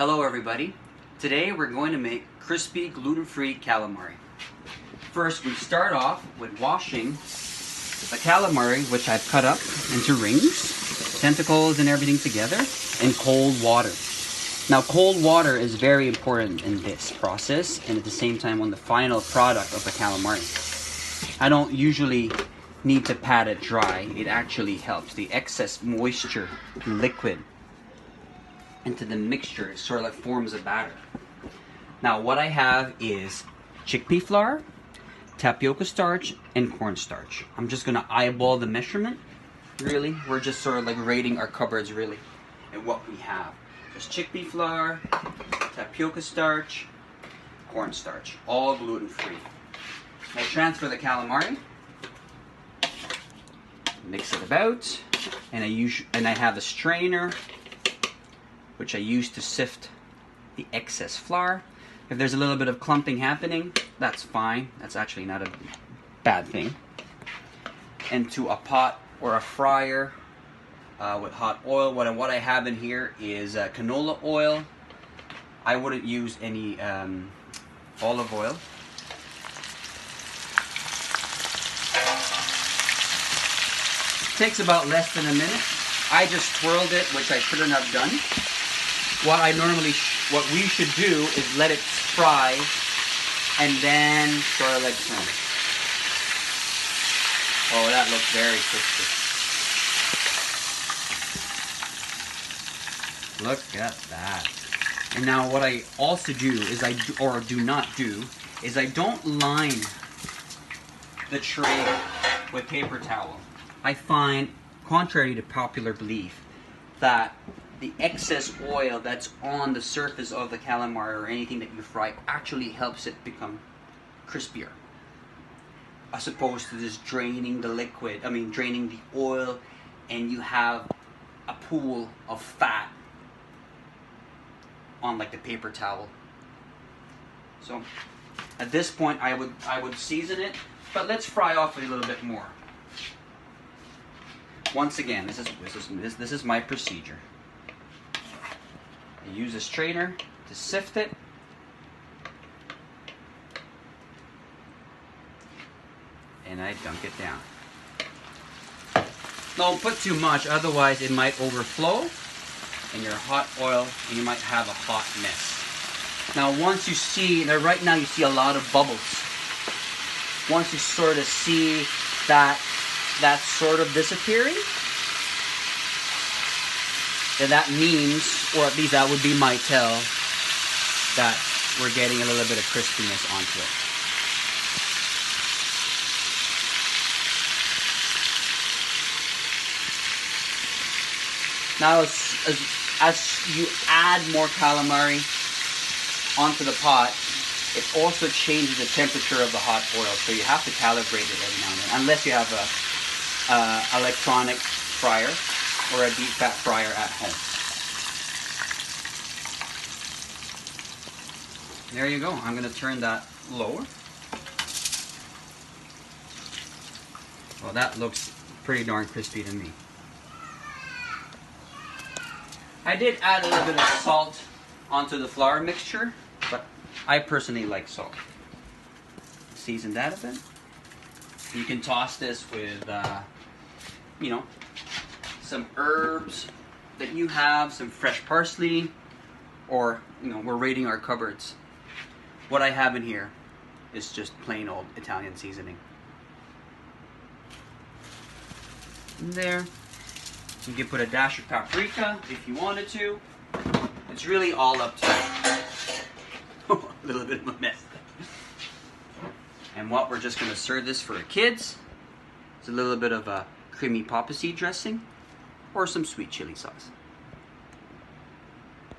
Hello everybody. Today we're going to make crispy gluten-free calamari. First we start off with washing the calamari, which I've cut up into rings, tentacles and everything together, in cold water. Now cold water is very important in this process and at the same time on the final product of the calamari. I don't usually need to pat it dry. It actually helps. The excess moisture, liquid, into the mixture, it sort of like forms a batter. Now what I have is chickpea flour, tapioca starch, and cornstarch. I'm just gonna eyeball the measurement. Really, we're just sort of like rating our cupboards really and what we have. Just chickpea flour, tapioca starch, cornstarch, all gluten-free. I transfer the calamari, mix it about, and I have a strainer which I use to sift the excess flour. If there's a little bit of clumping happening, that's fine. That's actually not a bad thing. Into a pot or a fryer with hot oil. What I have in here is canola oil. I wouldn't use any olive oil. Takes about less than a minute. I just twirled it, which I shouldn't have done. What we should do is let it fry and then sort of like turn. Oh, that looks very crispy. Look at that. And now what I also do is do not do is I don't line the tray with paper towel. I find, contrary to popular belief, that the excess oil that's on the surface of the calamari or anything that you fry actually helps it become crispier, as opposed to just draining the oil, and you have a pool of fat on like the paper towel. So at this point I would season it, but let's fry off a little bit more. Once again, this is my procedure. I use a strainer to sift it. And I dunk it down. Don't put too much, otherwise it might overflow in your hot oil and you might have a hot mess. Now once you see, right now you see a lot of bubbles. Once you sort of see that's sort of disappearing, then that means, or at least that would be my tell, that we're getting a little bit of crispiness onto it. Now as you add more calamari onto the pot, it also changes the temperature of the hot oil, so you have to calibrate it every now and then, unless you have a electronic fryer or a deep fat fryer at home. There you go. I'm going to turn that lower. Well, that looks pretty darn crispy to me. I did add a little bit of salt onto the flour mixture, but I personally like salt. Season that a bit. You can toss this with, some herbs that you have, some fresh parsley, or, we're raiding our cupboards. What I have in here is just plain old Italian seasoning. And there. You can put a dash of paprika if you wanted to. It's really all up to you. A little bit of a mess. And what we're just going to serve this for the kids is a little bit of a creamy papa seed dressing or some sweet chili sauce.